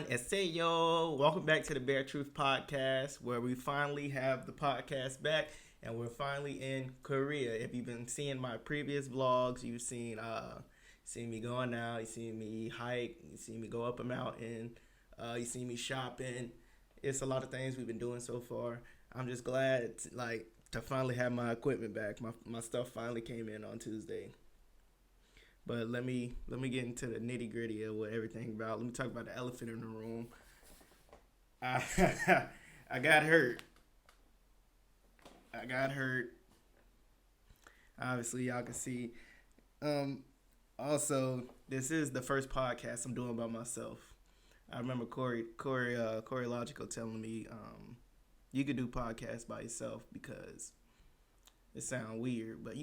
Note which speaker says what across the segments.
Speaker 1: Eseyo. Welcome back to the Bare Truth Podcast, where we finally have the podcast back, and we're finally in Korea. If you've been seeing my previous vlogs, you've seen me going out, you seen me hike, you seen me go up a mountain, you seen me shopping. It's a lot of things we've been doing so far. I'm just glad to finally have my equipment back. My stuff finally came in on Tuesday. But let me get into the nitty gritty of what everything about. Let me talk about the elephant in the room. I I got hurt. I got hurt. Obviously, y'all can see. Um, Also, this is the first podcast I'm doing by myself. I remember Corey Logical telling me you could do podcasts by yourself because it sounds weird, but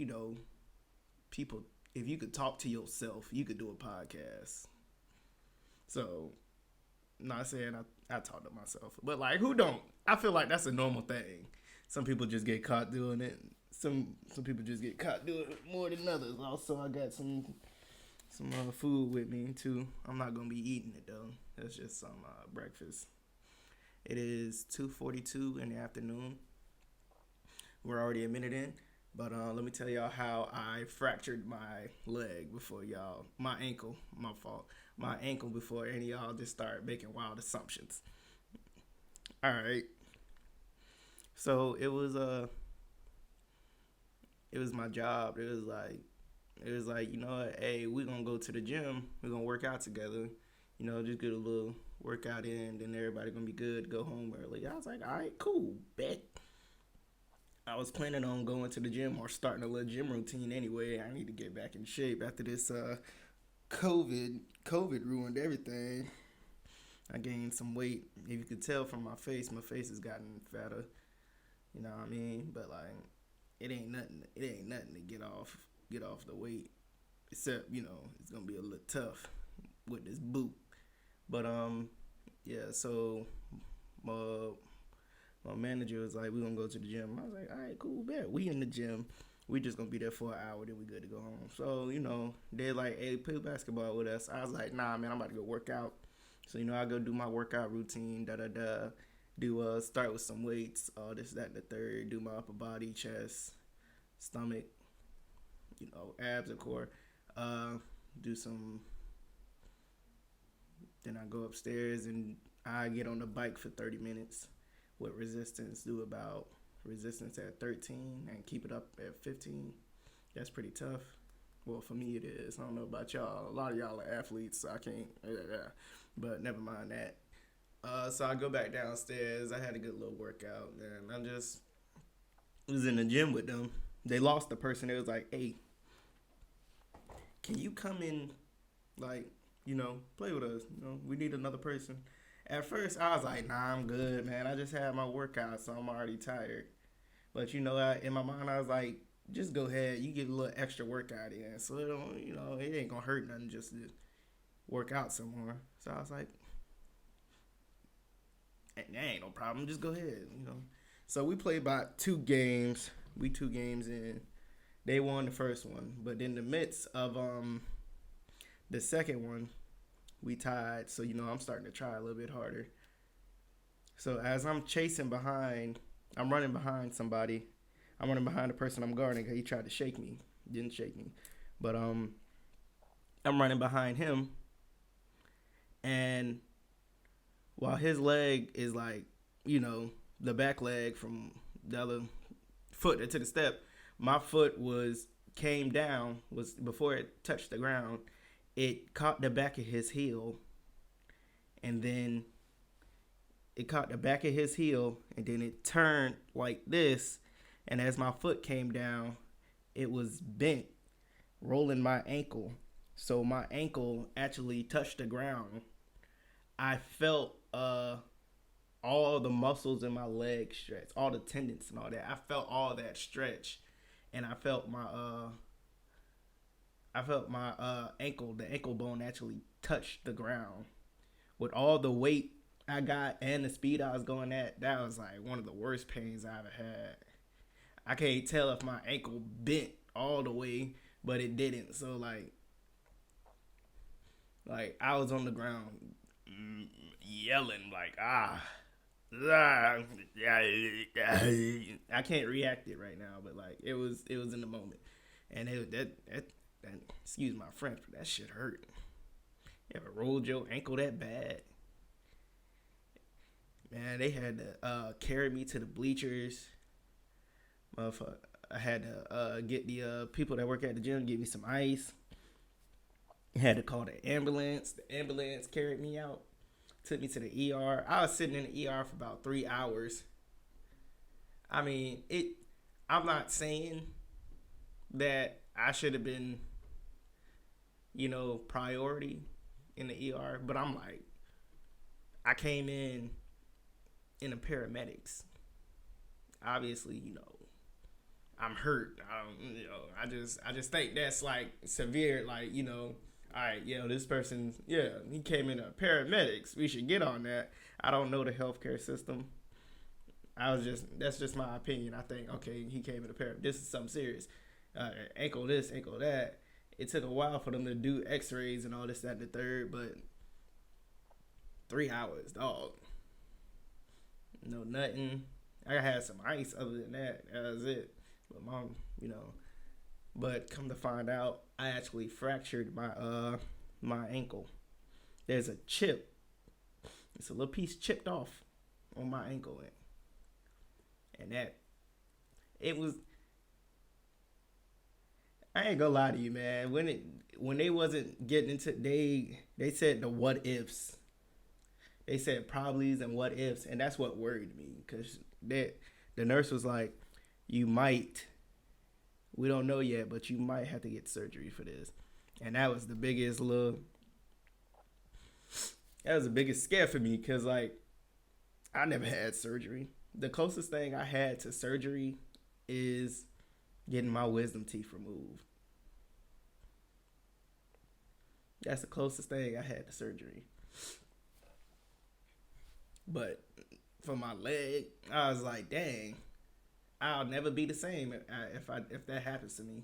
Speaker 1: people, if you could talk to yourself, you could do a podcast. So, not saying I talk to myself, but who don't? I feel like that's a normal thing. Some people just get caught doing it. Some people just get caught doing it more than others. Also, I got some food with me too. I'm not gonna be eating it though. That's just some breakfast. It is 2:42 in the afternoon. We're already a minute in. But let me tell y'all how I fractured my leg before y'all. My ankle, my fault. My ankle before any of y'all just start making wild assumptions. All right. So it was my job. It was like, you know what, hey, we're gonna go to the gym. We're gonna work out together. Just get a little workout in, then everybody gonna be good, go home early. I was like, all right, cool, bet. I was planning on going to the gym or starting a little gym routine anyway. I need to get back in shape after this COVID ruined everything. I gained some weight. If you could tell from my face has gotten fatter. You know what I mean? But it ain't nothing to get off the weight. Except, it's gonna be a little tough with this boot. But yeah, so my manager was like, we're gonna go to the gym. I was like, all right, cool, bet. We in the gym. We just gonna be there for an hour, then we good to go home. So, they're like, hey, play basketball with us. I was like, nah, man, I'm about to go work out. So, I go do my workout routine, do start with some weights, this, that, and the third, do my upper body, chest, stomach, abs and core. Do some, then I go upstairs and I get on the bike for 30 minutes. With resistance, do about resistance at 13 and keep it up at 15. That's pretty tough. Well, for me it is. I don't know about y'all. A lot of y'all are athletes, so I can't. But never mind that. So I go back downstairs. I had a good little workout, and I just was in the gym with them. They lost the person. It was like, hey, can you come in, play with us? We need another person. At first, I was like, nah, I'm good, man. I just had my workout, so I'm already tired. But, in my mind, I was like, just go ahead. You get a little extra workout in. So, it ain't going to hurt nothing just to work out some more. So, I was like, that ain't no problem. Just go ahead, So, we played about 2 games. We 2 games in. They won the first one. But in the midst of the second one, we tied, so I'm starting to try a little bit harder. So as I'm I'm running behind somebody. I'm running behind the person I'm guarding because he tried to shake me. Didn't shake me. But I'm running behind him, and while his leg is the back leg from the other foot that took a step, my foot came down, was before it touched the ground. It caught the back of his heel, and then it turned like this, and as my foot came down, it was bent, rolling my ankle. So my ankle actually touched the ground. I felt all the muscles in my leg stretch, all the tendons and all that. I felt all that stretch, and I felt my ankle, the ankle bone actually touched the ground. With all the weight I got and the speed I was going at, that was one of the worst pains I ever had. I can't tell if my ankle bent all the way, but it didn't. So I was on the ground yelling like ah, I can't react it right now, but like it was in the moment, and that excuse my French, but that shit hurt. You ever rolled your ankle that bad? Man, they had to carry me to the bleachers. Motherfucker, I had to get the people that work at the gym give me some ice. Had to call the ambulance. The ambulance carried me out, took me to the ER. I was sitting in the ER for about 3 hours. I mean, it. I'm not saying that I should have been, priority in the ER, but I'm like, I came in the paramedics. Obviously, I'm hurt. I just think that's like severe. Like, all right, this person, he came in a paramedics. We should get on that. I don't know the healthcare system. That's just my opinion. I think, okay, he came in a paramedics. This is something serious. Ankle this, ankle that. It took a while for them to do x-rays and all this, that, and the third, but 3 hours, dog. No, nothing. I had some ice other than that. That was it. But mom, but come to find out, I actually fractured my ankle. There's a chip. It's a little piece chipped off on my ankle, and that it was. I ain't gonna lie to you, man. When they wasn't getting into they said the what ifs. They said probablys and what ifs, and that's what worried me because the nurse was like, "You might, we don't know yet, but you might have to get surgery for this," and that was the biggest scare for me because like I never had surgery. The closest thing I had to surgery is getting my wisdom teeth removed. That's the closest thing I had to surgery. But for my leg, I was like, dang, I'll never be the same if that happens to me.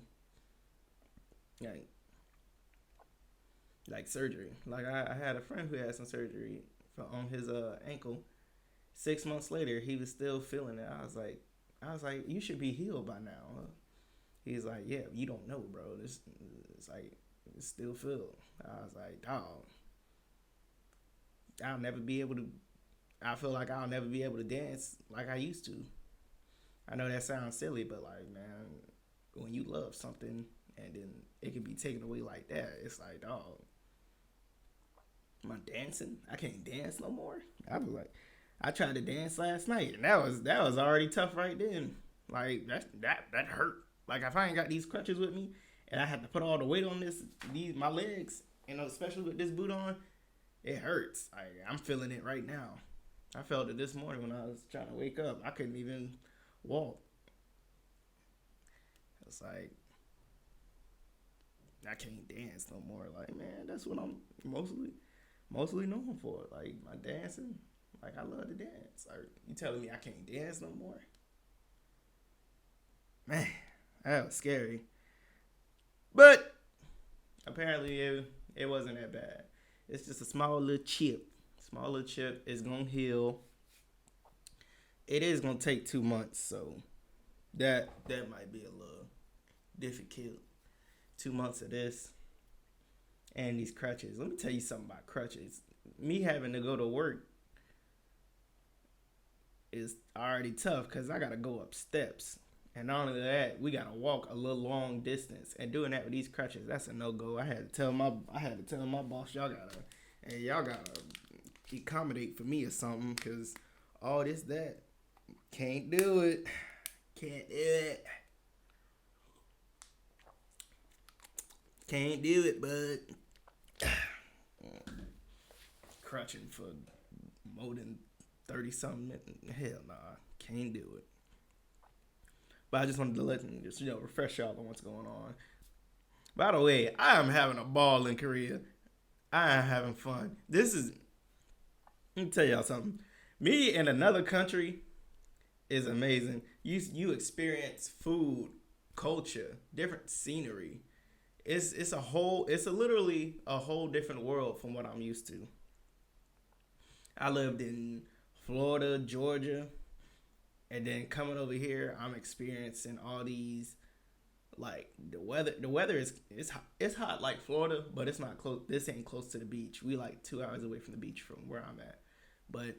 Speaker 1: Like surgery. Like I had a friend who had some surgery on his ankle. 6 months later, he was still feeling it. I was like, you should be healed by now. He's like, yeah, you don't know, bro. It's like it's still feel. I was like, dog, I'll never be able to. I feel like I'll never be able to dance like I used to. I know that sounds silly, but like, man, when you love something and then it can be taken away like that, it's like, dog, am I dancing? I can't dance no more. I was like, I tried to dance last night, and that was already tough right then. Like that hurt. Like if I ain't got these crutches with me, and I had to put all the weight on my legs, especially with this boot on, it hurts. I'm feeling it right now. I felt it this morning when I was trying to wake up. I couldn't even walk. It's like I can't dance no more. Like, man, that's what I'm mostly known for. Like my dancing. Like I love to dance. Like, you telling me I can't dance no more? Man, that was scary. But apparently it wasn't that bad. It's just a small little chip. Small little chip is gonna heal. It is gonna take 2 months, so that might be a little difficult. 2 months of this and these crutches. Let me tell you something about crutches. Me having to go to work is already tough because I gotta go up steps. And not only that, we gotta walk a little long distance. And doing that with these crutches, that's a no go. I had to tell my boss, y'all gotta accommodate for me or something, because all this that can't do it. Can't do it. Can't do it, bud. Crutching for more than 30 something minutes. Hell nah. Can't do it. But I just wanted to let you just, refresh y'all on what's going on. By the way, I am having a ball in Korea. I am having fun. Let me tell y'all something. Me in another country is amazing. You experience food, culture, different scenery. It's literally a whole different world from what I'm used to. I lived in Florida, Georgia, and then coming over here, I'm experiencing all these like the weather is it's hot like Florida, but it's not close. This ain't close to the beach. We like 2 hours away from the beach from where I'm at. But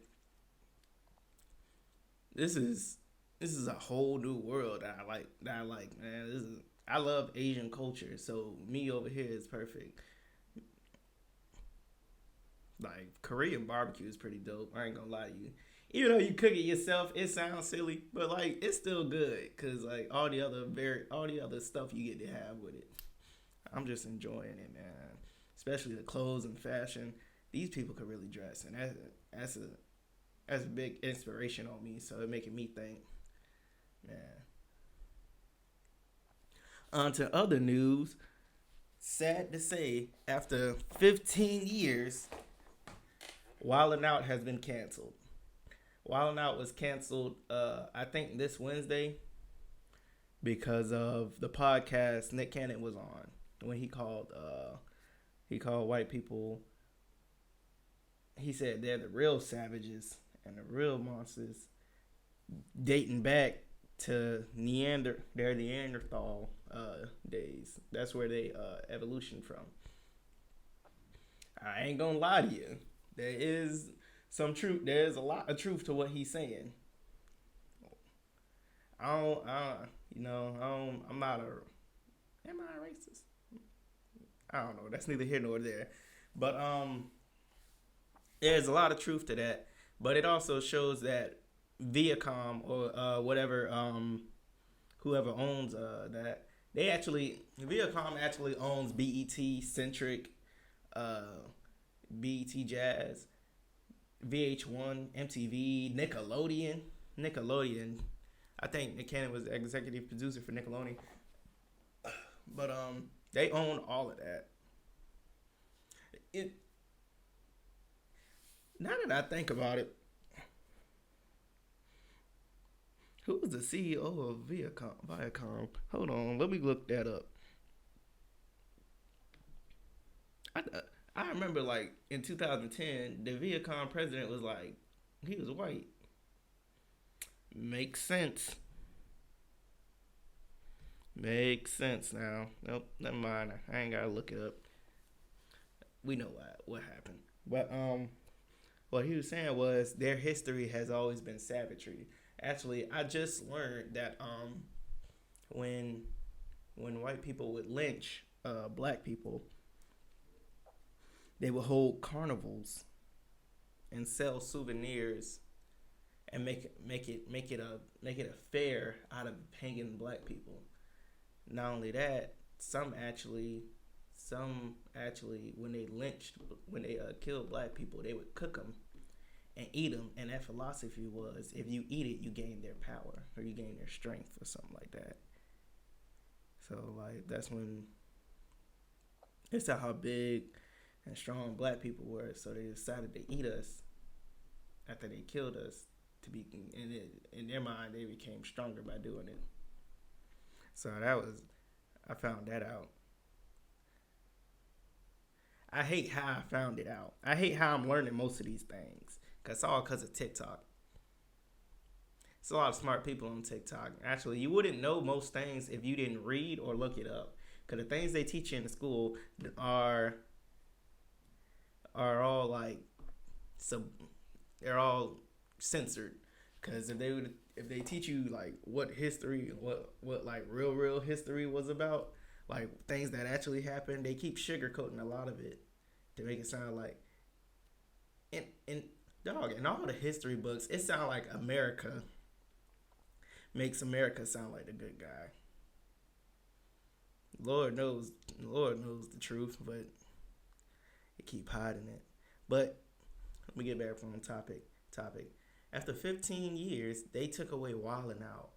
Speaker 1: this is this is a whole new world that I like. Man. I love Asian culture, so me over here is perfect. Like Korean barbecue is pretty dope. I ain't gonna lie to you. Even though you cook it yourself, it sounds silly, but like it's still good because like all the other stuff you get to have with it. I'm just enjoying it, man. Especially the clothes and fashion. These people could really dress, and that's a that's a big inspiration on me. So it making me think, man. On to other news. Sad to say, after 15 years, Wildin' Out has been canceled. Wildin' Out was canceled, I think this Wednesday because of the podcast Nick Cannon was on when he called white people. He said they're the real savages and the real monsters, dating back to their Neanderthal days. That's where they evolution from. I ain't gonna lie to you. There is some truth. There's a lot of truth to what he's saying. I don't, I'm not a. Am I a racist? I don't know. That's neither here nor there. But there's a lot of truth to that. But it also shows that Viacom or whatever whoever owns that Viacom actually owns BET Centric, uh, BET Jazz, VH1, MTV, Nickelodeon. I think Nick Cannon was the executive producer for Nickelodeon, but they own all of that. It Now that I think about it, who was the CEO of Viacom? Hold on, let me look that up. I I remember like in 2010, the Viacom president was like, he was white. Makes sense. Makes sense now. Nope, never mind. I ain't gotta look it up. We know what happened. But what he was saying was their history has always been savagery. Actually, I just learned that when white people would lynch black people, they would hold carnivals and sell souvenirs and make it a fair out of hanging black people. Not only that, some actually when they killed black people, they would cook them and eat them. And that philosophy was, if you eat it, you gain their power or you gain their strength or something like that. So like that's when it's how big and strong black people were. So they decided to eat us after they killed us to be in their mind they became stronger by doing it. So I found that out. I hate how I found it out. I hate how I'm learning most of these things. Cause it's all because of TikTok. It's a lot of smart people on TikTok. Actually, you wouldn't know most things if you didn't read or look it up. Cause the things they teach you in the school are all like sub. They're all censored. Cause if they teach you like what history, what like real history was about, like things that actually happened, they keep sugarcoating a lot of it to make it sound like and dog in all the history books, it sounds like America makes America sound like the good guy. Lord knows the truth, but they keep hiding it. But let me get back from the topic. After 15 years, they took away Wildin' Out.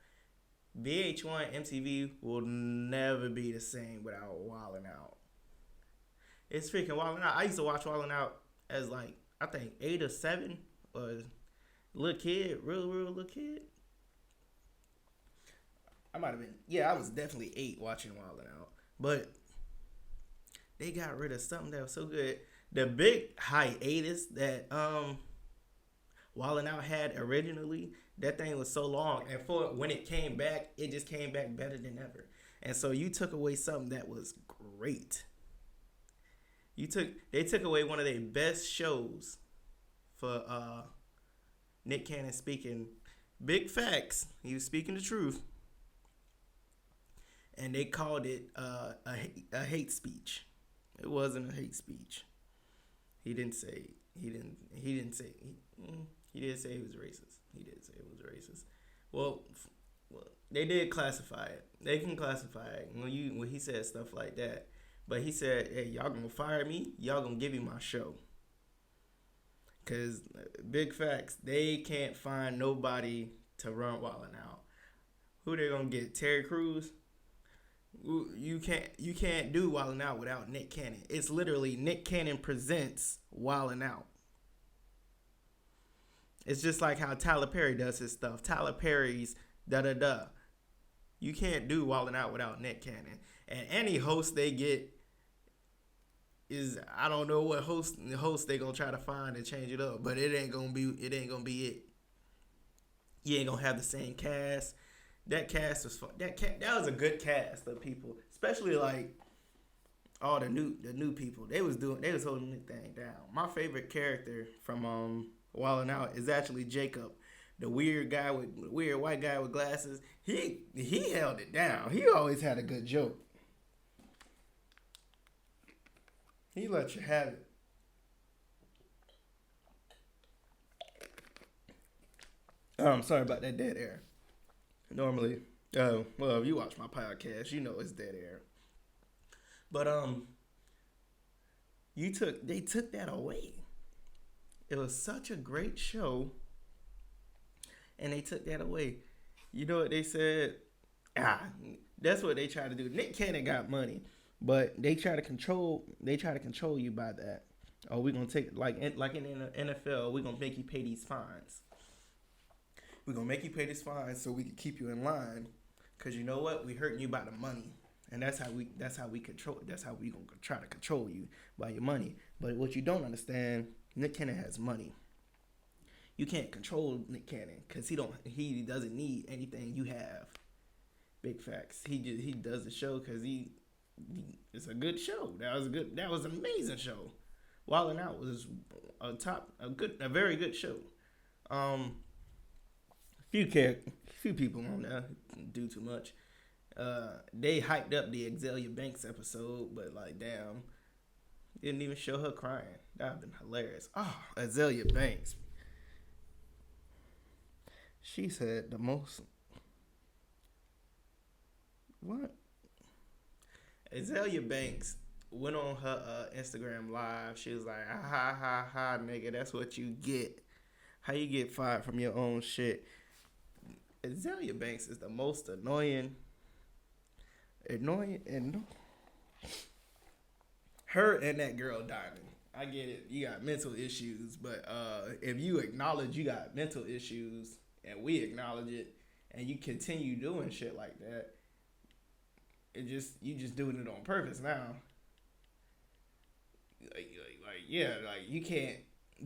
Speaker 1: VH1 MTV will never be the same without Wildin' Out. It's freaking Wildin' Out. I used to watch Wildin' Out as like I think 8 or 7 or little kid, real little kid. I might have been I was definitely 8 watching Wildin' Out. But they got rid of something that was so good. The big hiatus that Wildin' Out had originally, that thing was so long, and for when it came back, it just came back better than ever. And so you took away something that was great. They took away one of their best shows for Nick Cannon speaking big facts. He was speaking the truth, and they called it a hate speech. It wasn't a hate speech. He didn't say he didn't say he did say he was racist. He did say it was racist. Well, they did classify it. They can classify it when he said stuff like that. But he said, "Hey, y'all gonna fire me? Y'all gonna give me my show?" Cause big facts, they can't find nobody to run Wildin' Out. Who they gonna get? Terry Crews? You can't do Wildin' Out without Nick Cannon. It's literally Nick Cannon presents Wildin' Out. It's just like how Tyler Perry does his stuff. Tyler Perry's da da da. You can't do Wildin' Out without Nick Cannon. And any host they get is, I don't know what host they gonna try to find and change it up, but it ain't gonna be it. You ain't gonna have the same cast. That cast was fun. That was a good cast of people, especially like all the new people. They was holding the thing down. My favorite character from Wildin' Out is actually Jacob, the weird white guy with glasses. He held it down. He always had a good joke. He let you have it. I'm sorry about that dead air. Normally, well, if you watch my podcast, you know it's dead air. But they took that away. It was such a great show, and they took that away. You know what they said? That's what they try to do. Nick Cannon got money, but they try to control you by that. Oh, we're gonna take like in the NFL, we're gonna make you pay these fines. We're gonna make you pay this fine so we can keep you in line. Cause you know what? We hurting you by the money. And that's how we gonna try to control you by your money. But what you don't understand, Nick Cannon has money. You can't control Nick Cannon because he doesn't need anything you have. Big facts. He does the show because it's a good show. That was an amazing show. Wildin' Out was a very good show. Few people on there do too much. They hyped up the Azalea Banks episode, but like, damn, didn't even show her crying. That'd have been hilarious. Oh, Azalea Banks. She said the most. What? Azalea Banks went on her Instagram live. She was like, ha ha ha, nigga, that's what you get. How you get fired from your own shit? Azalea Banks is the most annoying, and her and that girl Diamond. I get it. You got mental issues, but if you acknowledge you got mental issues and we acknowledge it, and you continue doing shit like that, you just doing it on purpose now. Like you can't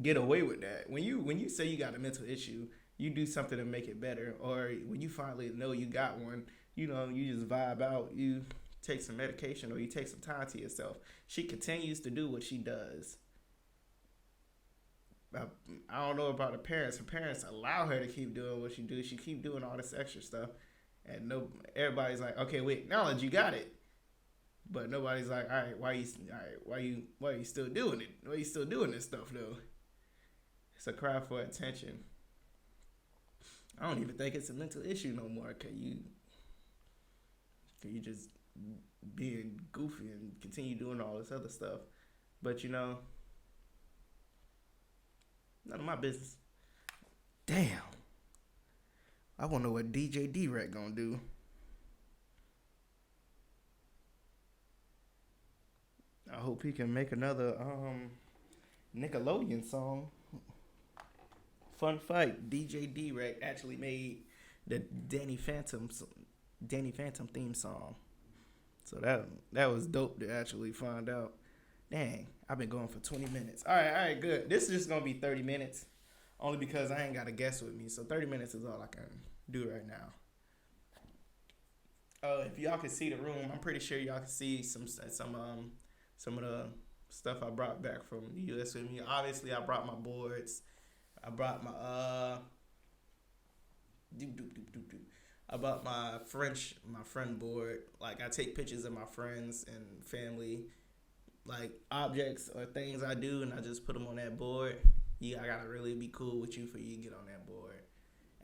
Speaker 1: get away with that. When you say you got a mental issue, you do something to make it better. Or when you finally know you got one, you just vibe out. You take some medication or you take some time to yourself. She continues to do what she does. I don't know about her parents. Her parents allow her to keep doing what she do. She keep doing all this extra stuff, and everybody's like, okay, we acknowledge you got it, but nobody's like, all right, why you still doing it? Why you still doing this stuff though? It's a cry for attention. I don't even think it's a mental issue no more. Cause you just being goofy and continue doing all this other stuff, but none of my business. Damn. I wanna know what DJ D-Rec gonna do. I hope he can make another Nickelodeon song. Fun fact, DJ D-Rec actually made the Danny Phantom theme song. So that was dope to actually find out. Dang, I've been going for 20 minutes. All right, good. This is just going to be 30 minutes. only because I ain't got a guest with me. So 30 minutes is all I can do right now. If y'all can see the room, I'm pretty sure y'all can see some of the stuff I brought back from the U.S. with me. Obviously, I brought my boards. I brought my doop, doop, doop, doop, doop. I bought my friend board. Like I take pictures of my friends and family, like objects or things I do, and I just put them on that board. Yeah, I gotta really be cool with you for you to get on that board.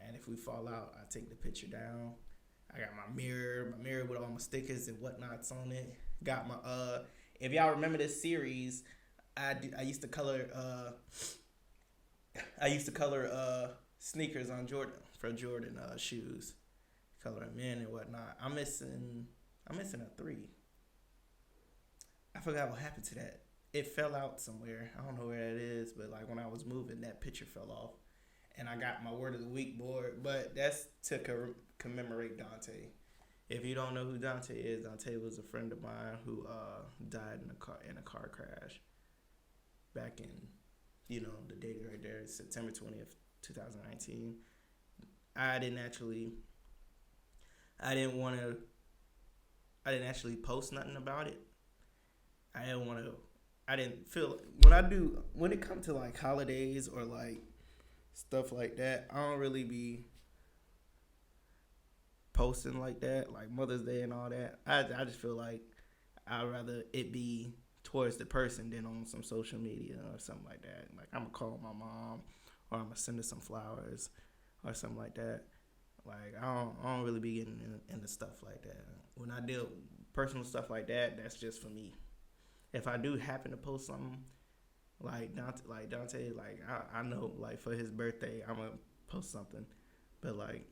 Speaker 1: And if we fall out, I take the picture down. I got my mirror with all my stickers and whatnots on it. Got my if y'all remember this series, I used to color sneakers on Jordan shoes, color them in and whatnot. I'm missing a 3. I forgot what happened to that. It fell out somewhere. I don't know where that is, but like when I was moving, that picture fell off, and I got my word of the week board. But that's to commemorate Dante. If you don't know who Dante is, Dante was a friend of mine who died in a car crash back in, the date right there, September 20th, 2019. I didn't actually post nothing about it. I didn't feel when it comes to like holidays or like stuff like that, I don't really be posting like that, like Mother's Day and all that. I just feel like I'd rather it be towards the person than on some social media or something like that. Like I'm gonna call my mom or I'm gonna send her some flowers or something like that. Like I don't really be getting into stuff like that. When I deal personal stuff like that, that's just for me. If I do happen to post something like Dante, like I know like for his birthday I'm gonna post something, but like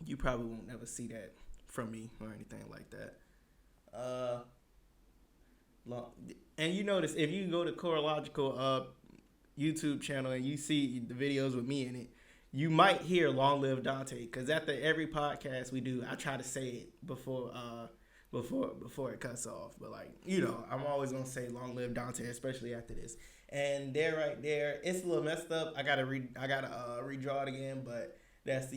Speaker 1: you probably won't ever see that from me or anything like that. And you notice if you go to Chorological YouTube channel and you see the videos with me in it, you might hear "Long Live Dante" because after every podcast we do, I try to say it before it cuts off. But like I'm always gonna say "Long Live Dante," especially after this. And there, right there, it's a little messed up. I gotta redraw it again, but that's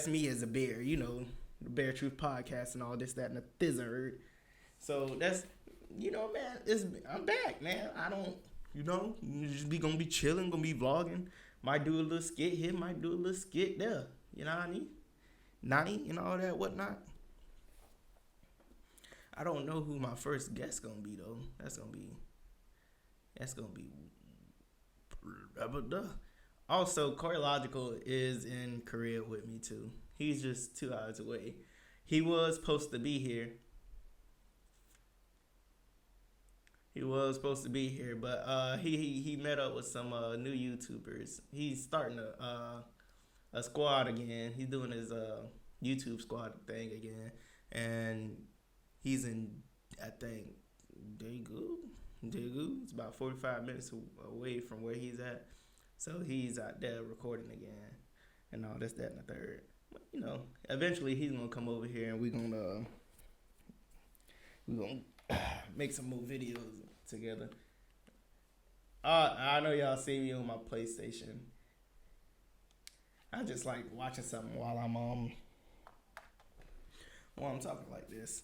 Speaker 1: me as a bear, the Bear Truth podcast and all this, that, and the thizzard. So that's, man, I'm back, man. I don't, just gonna be chilling, gonna be vlogging. Might do a little skit here, might do a little skit there. You know what I mean? Nani and all that, whatnot. I don't know who my first guest gonna be though. That's gonna be. Also, Chorological is in Korea with me too. He's just 2 hours away. He was supposed to be here. But he met up with some new YouTubers. He's starting a squad again. He's doing his YouTube squad thing again, and he's in, I think, Daegu. It's about 45 minutes away from where he's at. So he's out there recording again and all this, that, and the third. But, eventually he's going to come over here and we're going to make some more videos together. I know y'all see me on my PlayStation. I just like watching something while I'm talking like this.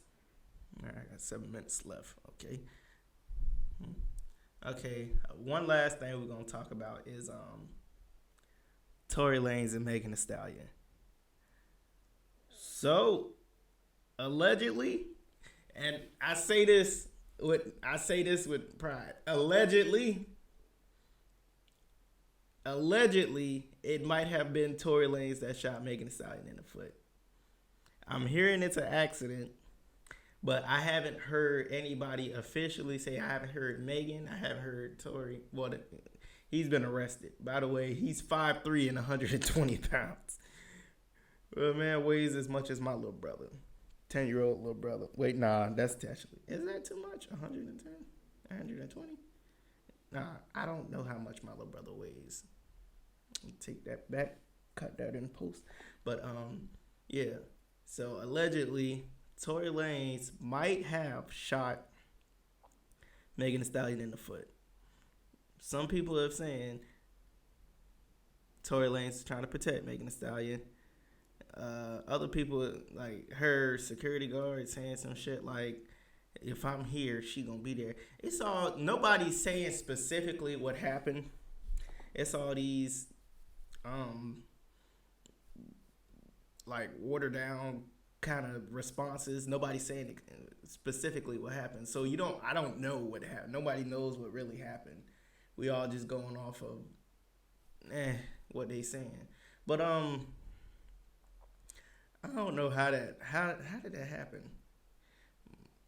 Speaker 1: All right, I got 7 minutes left. Okay, one last thing we're gonna talk about is Tory Lanez and Megan Thee Stallion. So allegedly, and I say this with pride. Allegedly, it might have been Tory Lanez that shot Megan Thee Stallion in the foot. I'm hearing it's an accident. But I haven't heard anybody officially say. I haven't heard Megan. I haven't heard Tory. Well, he's been arrested. By the way, he's 5'3" and 120 pounds. Well, man, weighs as much as my little brother. 10-year-old little brother. Wait, nah, that's actually. Is that too much? 110? 120? Nah, I don't know how much my little brother weighs. Take that back. Cut that in post. But, yeah. So, allegedly, Tory Lanez might have shot Megan Thee Stallion in the foot. Some people are saying Tory Lanez trying to protect Megan Thee Stallion. Other people like her security guard saying some shit like, "If I'm here, she gonna be there." It's all nobody's saying specifically what happened. It's all these um like watered down kind of responses. Nobody's saying specifically what happened. So I don't know what happened. Nobody knows what really happened. We all just going off of what they saying. But I don't know how did that happen?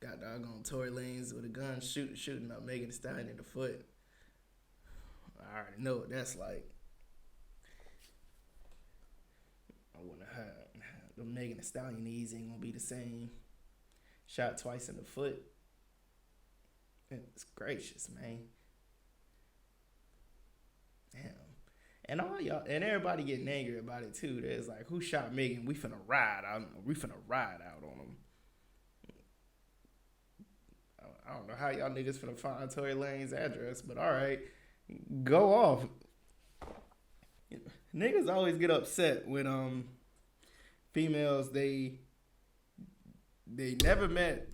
Speaker 1: Got doggone Tory Lanez with a gun shooting up Megan Thee Stallion in the foot. I already know what that's like. I wonder how the Megan Thee Stallion knees ain't gonna be the same. Shot twice in the foot. It's gracious, man. Damn. And all y'all and everybody getting angry about it too. There's like, who shot Megan? We finna ride out on them. I don't know how y'all niggas finna find Tory Lane's address, but all right, go off. Niggas always get upset when females they never met,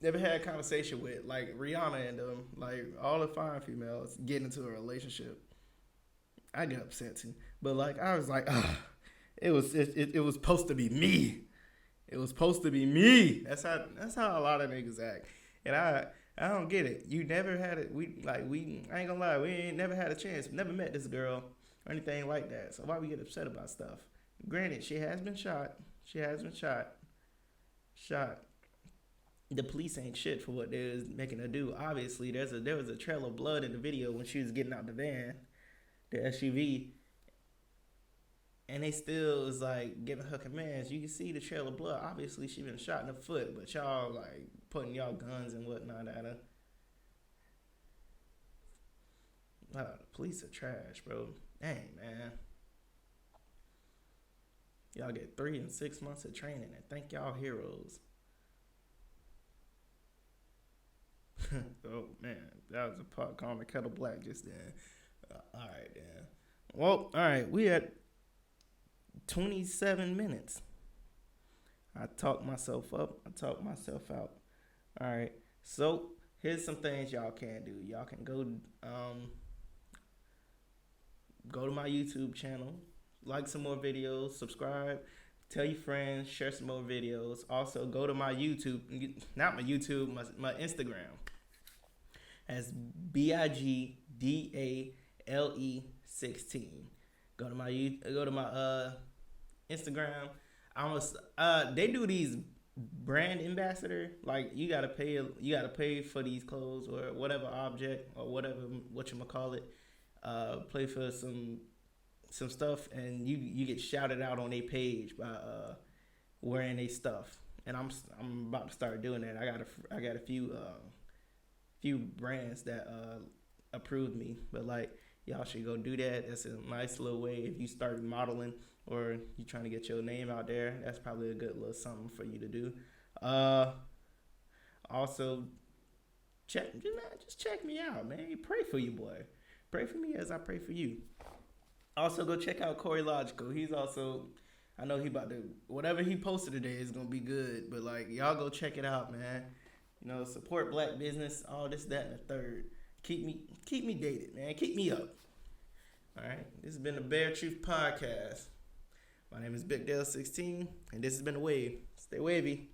Speaker 1: never had a conversation with, like Rihanna and like all the fine females get into a relationship. I get upset too, but like I was like, it was supposed to be me. It was supposed to be me. That's how a lot of niggas act, and I don't get it. You never had it. I ain't gonna lie. We ain't never had a chance. Never met this girl or anything like that. So why we get upset about stuff? Granted, she has been shot. Shot. The police ain't shit for what they was making her do. Obviously, there was a trail of blood in the video when she was getting out the van, the SUV, and they still was like giving her commands. You can see the trail of blood. Obviously, she been shot in the foot, but y'all like putting y'all guns and whatnot at her. Wow, the police are trash, bro. Dang, man. Y'all get 3 and 6 months of training and think y'all heroes. Oh man, that was a pot calling the kettle black just then. All right, then. Well, all right, we at 27 minutes. I talked myself up. I talked myself out. All right, so here's some things y'all can do. Y'all can go to my YouTube channel, like some more videos, subscribe, tell your friends, share some more videos. Also, go to my YouTube, not my YouTube, my Instagram. As BIGDALE16. Go to my Instagram. They do these brand ambassador, like you gotta pay for these clothes or whatever object or whatever whatchamacallit. Play for some stuff and you get shouted out on their page by wearing their stuff. And I'm about to start doing that. I got a few brands that approved me, but like y'all should go do that. That's a nice little way if you start modeling or you trying to get your name out there. That's probably a good little something for you to do. Also, just check me out, man. Pray for you, boy. Pray for me as I pray for you. Also, go check out Corey Logical. He's also, I know he about to, whatever he posted today is gonna be good. But like, y'all go check it out, man. You know, support black business, all this, that, and the third. Keep me dated, man. Keep me up. All right. This has been the Bare Truth Podcast. My name is Big Dale 16, and this has been The Wave. Stay wavy.